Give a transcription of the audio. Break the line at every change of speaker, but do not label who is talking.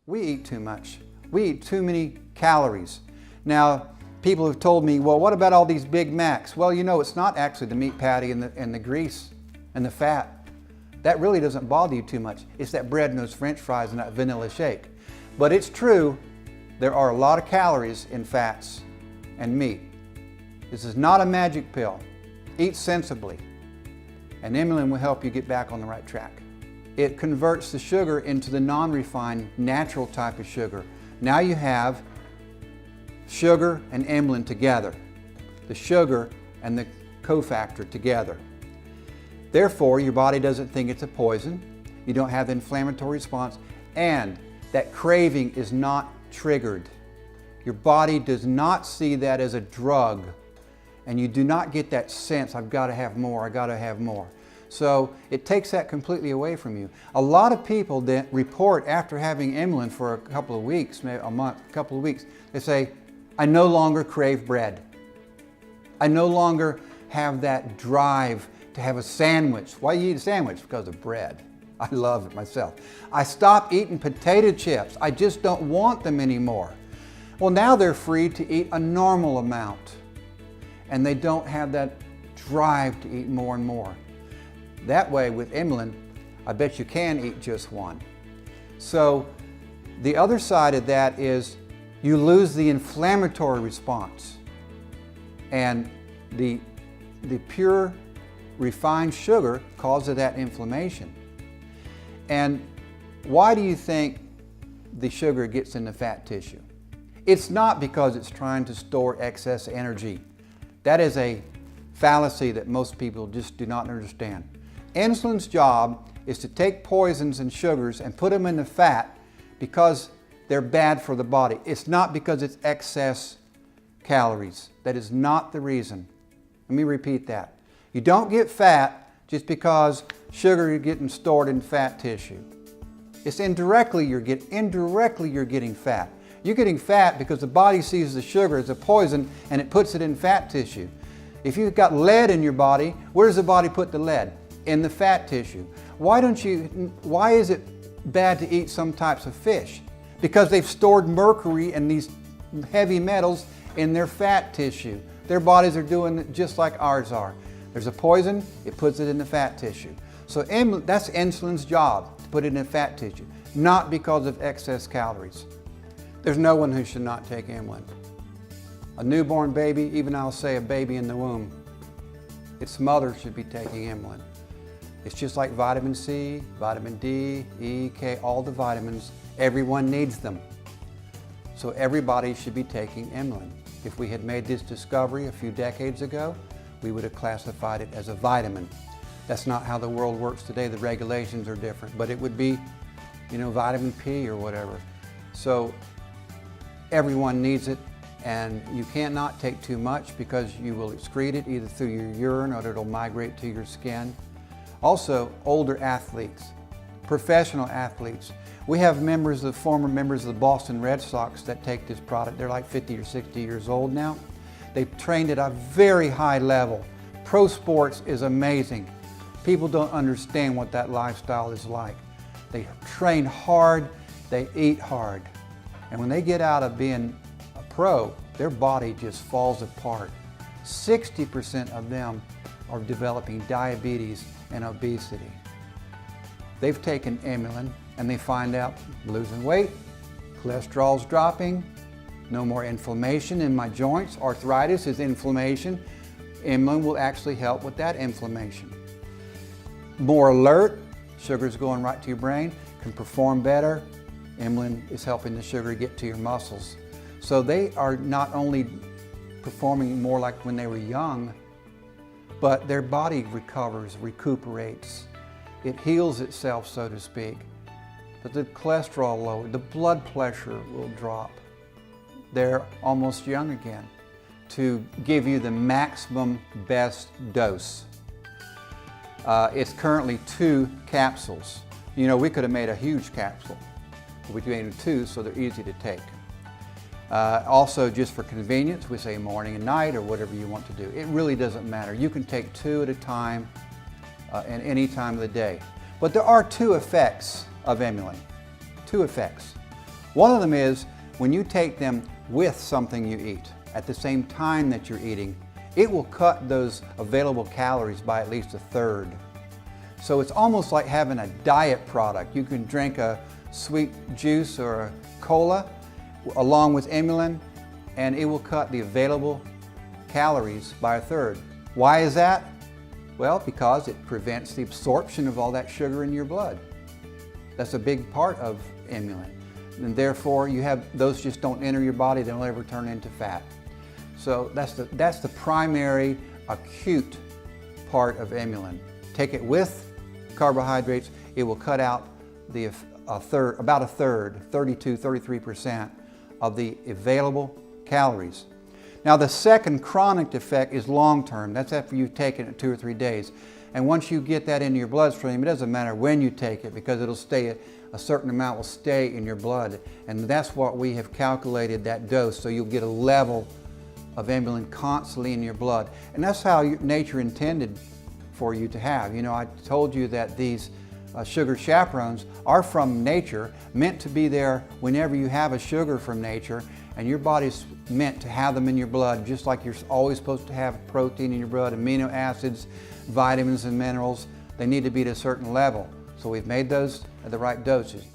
We eat too much. We eat too many calories. Now, people have told me, well, what about all these Big Macs? Well, you know, it's not actually the meat patty and the grease and the fat. That really doesn't bother you too much. It's that bread and those French fries and that vanilla shake. But it's true, there are a lot of calories in fats and meat. This is not a magic pill. Eat sensibly, and EMULIN will help you get back on the right track. It converts the sugar into the non-refined, natural type of sugar. Now you have sugar and EMULIN together, the sugar and the cofactor together. Therefore, your body doesn't think it's a poison, you don't have the inflammatory response, and that craving is not triggered. Your body does not see that as a drug, and you do not get that sense, I've got to have more, I've got to have more. So it takes that completely away from you. A lot of people that report after having EMULIN for a couple of weeks, maybe a month, a couple of weeks, they say, I no longer crave bread. I no longer have that drive to have a sandwich. Why do you eat a sandwich? Because of bread. I love it myself. I stopped eating potato chips. I just don't want them anymore. Well, now they're free to eat a normal amount, and they don't have that drive to eat more and more. That way, with EMULIN, I bet you can eat just one. So the other side of that is you lose the inflammatory response, and the pure refined sugar causes that inflammation. And why do you think the sugar gets in the fat tissue? It's not because it's trying to store excess energy. That is a fallacy that most people just do not understand. Insulin's job is to take poisons and sugars and put them in the fat because they're bad for the body. It's not because it's excess calories. That is not the reason. Let me repeat that. You don't get fat just because sugar is getting stored in fat tissue. It's indirectly you're getting fat. You're getting fat because the body sees the sugar as a poison and it puts it in fat tissue. If you've got lead in your body, where does the body put the lead? In the fat tissue. Why is it bad to eat some types of fish? Because they've stored mercury and these heavy metals in their fat tissue. Their bodies are doing it just like ours are. There's a poison, it puts it in the fat tissue. So that's insulin's job, to put it in fat tissue, not because of excess calories. There's no one who should not take EMULIN. A newborn baby, even I'll say a baby in the womb, its mother should be taking EMULIN. It's just like vitamin C, vitamin D, E, K, all the vitamins. Everyone needs them. So everybody should be taking EMULIN. If we had made this discovery a few decades ago, we would have classified it as a vitamin. That's not how the world works today. The regulations are different, but it would be, you know, vitamin P or whatever. So everyone needs it, and you can't not take too much because you will excrete it either through your urine or it'll migrate to your skin. Also, older athletes, professional athletes. We have former members of the Boston Red Sox that take this product. They're like 50 or 60 years old now. They've trained at a very high level. Pro sports is amazing. People don't understand what that lifestyle is like. They train hard, they eat hard. And when they get out of being a pro, their body just falls apart. 60% of them are developing diabetes and obesity. They've taken EMULIN and they find out losing weight, cholesterol's dropping, no more inflammation in my joints. Arthritis is inflammation. EMULIN will actually help with that inflammation. More alert, sugar's going right to your brain, can perform better. EMULIN is helping the sugar get to your muscles. So they are not only performing more like when they were young, but their body recuperates. It heals itself, so to speak. But the cholesterol lower, the blood pressure will drop. They're almost young again to give you the maximum best dose. It's currently 2 capsules. You know, we could have made a huge capsule. We made 2 so they're easy to take. Also, just for convenience, we say morning and night or whatever you want to do. It really doesn't matter. You can take 2 at a time at any time of the day. But there are 2 effects of EMULIN. 2 effects. One of them is when you take them with something you eat at the same time that you're eating, it will cut those available calories by at least a third. So it's almost like having a diet product. You can drink a sweet juice or a cola along with EMULIN, and it will cut the available calories by a third. Why is that? Well, because it prevents the absorption of all that sugar in your blood. That's a big part of EMULIN. And therefore, those just don't enter your body, they don't ever turn into fat. So that's the primary acute part of EMULIN. Take it with carbohydrates, it will cut out about a third, 32–33% of the available calories. Now the second chronic effect is long-term. That's after you've taken it 2 or 3 days. And once you get that into your bloodstream, it doesn't matter when you take it because it'll stay, a certain amount will stay in your blood. And that's what we have calculated, that dose, so you'll get a level of EMULIN constantly in your blood. And that's how nature intended for you to have. You know, I told you that these sugar chaperones are from nature, meant to be there whenever you have a sugar from nature, and your body's meant to have them in your blood, just like you're always supposed to have protein in your blood, amino acids, vitamins and minerals. They need to be at a certain level. So we've made those at the right dosage.